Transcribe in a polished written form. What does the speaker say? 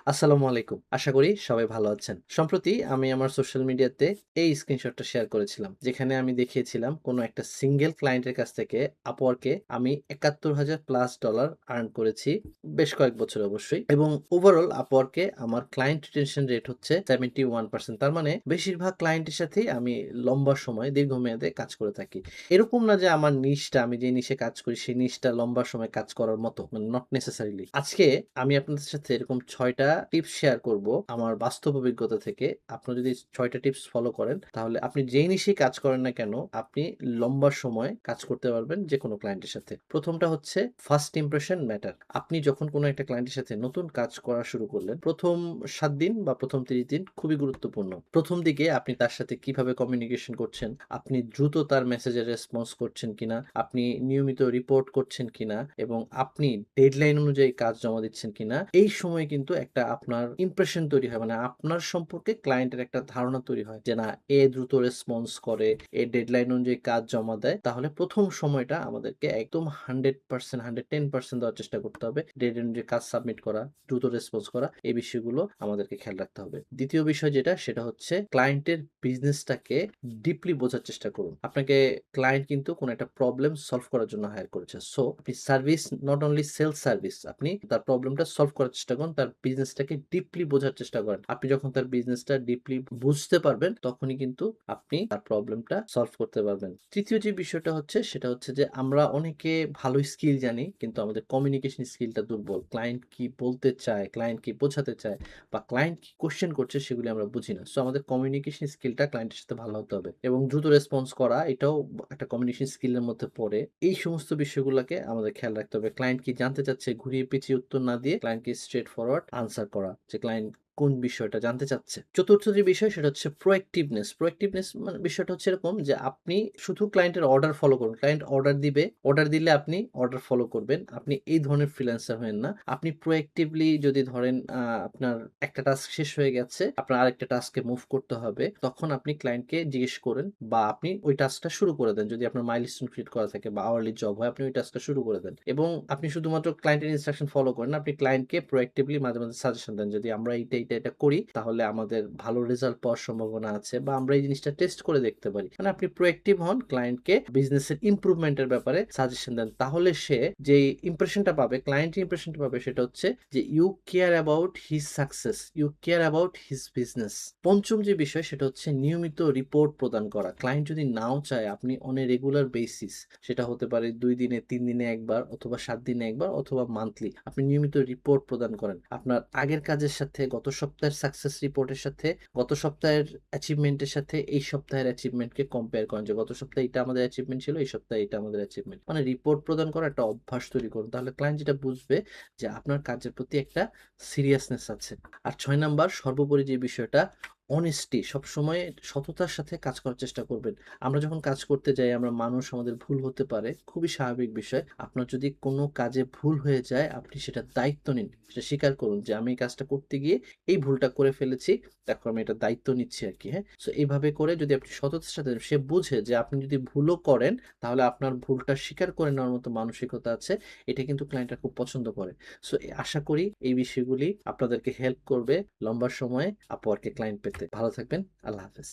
আসসালামু আলাইকুম। আশা করি সবাই ভালো আছেন। সম্প্রতি আমি আমার সোশ্যাল মিডিয়াতে এই স্ক্রিনশটটা শেয়ার করেছিলাম। যেখানে আমি দেখিয়েছিলাম কোনো একটা সিঙ্গেল ক্লায়েন্টের কাছ থেকে Upwork-এ আমি $৭১,000+ আর্ন করেছি। বেশ কয়েক বছর অবশ্যই। এবং ওভারঅল Upwork-এ আমার ক্লায়েন্ট রিটেনশন রেট হচ্ছে 71%। তার মানে বেশিরভাগ ক্লায়েন্টের সাথেই আমি লম্বা সময় দীর্ঘমেয়াদে কাজ করে থাকি। এরকম না যে আমার নিশটা আমি যে নিশে কাজ করি সেই নিশটা লম্বা সময় কাজ করার মতো। মানে নট নেসেসারিলি। আজকে আমি আপনাদের সাথে এরকম ৬ টা টিপস শেয়ার করব আমার বাস্তব অভিজ্ঞতা থেকে। আপনারা যদি ৬ টা টিপস ফলো করেন তাহলে আপনি যেই নিশেই কাজ করেন না কেন আপনি লম্বা সময় কাজ করতে পারবেন যেকোনো ক্লায়েন্টের সাথে। ১ম টা হচ্ছে ফার্স্ট ইমপ্রেশন ম্যাটার। আপনি যখন কোনো একটা ক্লায়েন্টের সাথে নতুন কাজ করা শুরু করলেন, ১ম ৭ দিন বা ১ম ৩০ দিন খুবই গুরুত্বপূর্ণ। ১ম দিকে আপনি তার সাথে কিভাবে কমিউনিকেশন করছেন, আপনি দ্রুত তার মেসেজের রেসপন্স করছেন কিনা, আপনি নিয়মিত রিপোর্ট করছেন কিনা এবং আপনি ডেডলাইন অনুযায়ী কাজ জমা দিচ্ছেন কিনা, এই সময় কিন্তু একটা আপনার ইমপ্রেশন তৈরি হয়। মানে আপনার সম্পর্কে ক্লায়েন্টের একটা ধারণা তৈরি হয় যে না, এ দ্রুত রেসপন্স করে, এ ডেডলাইন অনুযায়ী কাজ জমা দেয়। তাহলে ১ম সময়টা আমাদেরকে একদম 100% 110% দেওয়ার চেষ্টা করতে হবে। ডেডলাইন অনুযায়ী কাজ সাবমিট করা, দ্রুত রেসপন্স করা, এই বিষয়গুলো আমাদেরকে খেয়াল রাখতে হবে। দ্বিতীয় বিষয় যেটা সেটা হচ্ছে ক্লায়েন্টের বিজনেসটাকে ডিপলি বোঝার চেষ্টা করুন। আপনাকে ক্লায়েন্ট কিন্তু কোনো একটা প্রবলেম সলভ করার জন্য হায়ার করেছে। সো আপনি service, not only sales service, আপনি তার প্রবলেমটা সলভ করার চেষ্টা করেন, তার বিজনেসটাকে ডিপলি বোঝার চেষ্টা করেন। আপনি যখন তার বিজনেসটা ডিপলি বুঝতে পারবেন তখনই কিন্তু আপনি তার প্রবলেমটা সলভ করতে পারবেন। তৃতীয় যে বিষয়টা হচ্ছে সেটা হচ্ছে যে আমরা অনেকে ভালো স্কিল জানি কিন্তু আমাদের কমিউনিকেশন স্কিলটা দুর্বল। ক্লায়েন্ট কি বলতে চায়, ক্লায়েন্ট কি বোঝাতে চায় বা ক্লায়েন্ট কি কোয়েশ্চেন করছে সেগুলি আমরা বুঝি না। সো আমাদের কমিউনিকেশন স্কিলটা ক্লায়েন্টের সাথে ভালো হতে হবে এবং দ্রুত রেসপন্স করা এটাও একটা কমিউনিকেশন স্কিলের মধ্যে পড়ে। এই সমস্ত বিষয়গুলোকে আমাদের খেয়াল রাখতে হবে। ক্লায়েন্ট কি জানতে চাচ্ছে ঘুরিয়ে পেঁচিয়ে উত্তর না দিয়ে ক্লায়েন্টকে স্ট্রেট ফরওয়ার্ড আনসার করা, যে ক্লায়েন্ট কোন বিষয়টা জানতে চাচ্ছে। চতুর্থ যে বিষয় সেটা হচ্ছে প্রোঅ্যাক্টিভনেস। প্রোঅ্যাক্টিভনেস মানে বিষয়টা হচ্ছে এরকম যে আপনি শুধু ক্লায়েন্টের অর্ডার ফলো করুন। ক্লায়েন্ট অর্ডার দিবে, অর্ডার দিলে আপনি অর্ডার ফলো করবেন। আপনি এই ধরনের ফ্রিল্যান্সার হয়েন না। আপনি প্রোঅ্যাক্টিভলি যদি ধরেন আপনার একটা টাস্ক শেষ হয়ে গেছে, আপনার আরেকটা টাস্কে মুভ করতে হবে, তখন আপনি ক্লায়েন্টকে জিজ্ঞেস করেন বা আপনি ওই টাস্কটা শুরু করে দেন। যদি আপনার মাইলস্টোন ক্রিয়েট করা থাকে বা আওয়ারলি জব হয়, আপনি ওই টাস্কটা শুরু করে দেন। এবং আপনি শুধুমাত্র ক্লায়েন্টের ইনস্ট্রাকশন ফলো করেন না, আপনি ক্লায়েন্টকে প্রোঅ্যাক্টিভলি মাঝে, মাঝে সাজেশন দেন। যদি আমরা এটা করি তাহলে আমাদের ভালো রেজাল্ট পাওয়ার সম্ভাবনা আছে বা আমরা এই জিনিসটা টেস্ট করে দেখতে পারি। মানে আপনি প্রোঅ্যাক্টিভ হন, ক্লায়েন্টকে বিজনেসের ইমপ্রুভমেন্টের ব্যাপারে সাজেশন দেন। তাহলে সে যেই ইমপ্রেশনটা পাবে, ক্লায়েন্ট ইমপ্রেশনটা পাবে সেটা হচ্ছে যে you care about his success, you care about his business. পঞ্চম যে বিষয় সেটা হচ্ছে নিয়মিত রিপোর্ট প্রদান করা। ক্লায়েন্ট যদি নাও চায় আপনি অন এ রেগুলার বেসিস, সেটা হতে পারে ২ দিনে ৩ দিনে একবার অথবা ৭ দিনে একবার অথবা মান্থলি, আপনি নিয়মিত রিপোর্ট প্রদান করেন। আপনার আগের কাজের সাথে গত সপ্তাহের সাকসেস রিপোর্টের সাথে গত সপ্তাহের অ্যাচিভমেন্টের সাথে এই সপ্তাহের অ্যাচিভমেন্টকে কম্পেয়ার করেন যে গত সপ্তাহে এটা আমাদের অ্যাচিভমেন্ট ছিল, এই সপ্তাহে এটা আমাদের অ্যাচিভমেন্ট। মানে রিপোর্ট প্রদান করা একটা অভ্যাস তৈরি করুন। তাহলে ক্লায়েন্ট যেটা বুঝবে যে আপনার কাজের প্রতি একটা সিরিয়াসনেস আছে। আর ৬ নাম্বার সর্বোপরি যে বিষয়টা, অনেস্টি। সবসময় সততার সাথে কাজ করার চেষ্টা করবেন। আমরা যখন কাজ করতে যাই আমরা মানুষ, আমাদের ভুল হতে পারে, খুবই স্বাভাবিক বিষয়। আপনার যদি কোনো কাজে ভুল হয়ে যায় আপনি সেটার দায়িত্ব নিন। সেটা স্বীকার করুন যে আমি এই কাজটা করতে গিয়ে এই ভুলটা করে ফেলেছি। এখন আমি এটার দায়িত্ব নিচ্ছি আরকি, হ্যাঁ? সো এভাবে করে যদি আপনি সততার সাথে, সে বুঝে যে আপনি যদি ভুলও করেন তাহলে আপনার ভুলটা স্বীকার করে নেওয়ার মতো মানসিকতা আছে। এটা কিন্তু ক্লায়েন্টরা খুব পছন্দ করে। সো আশা করি এই বিষয়গুলি আপনাদেরকে হেল্প করবে লম্বা সময়ে Upwork এ ক্লায়েন্ট পেতে। ভালো থাকবেন। আল্লাহ হাফেজ।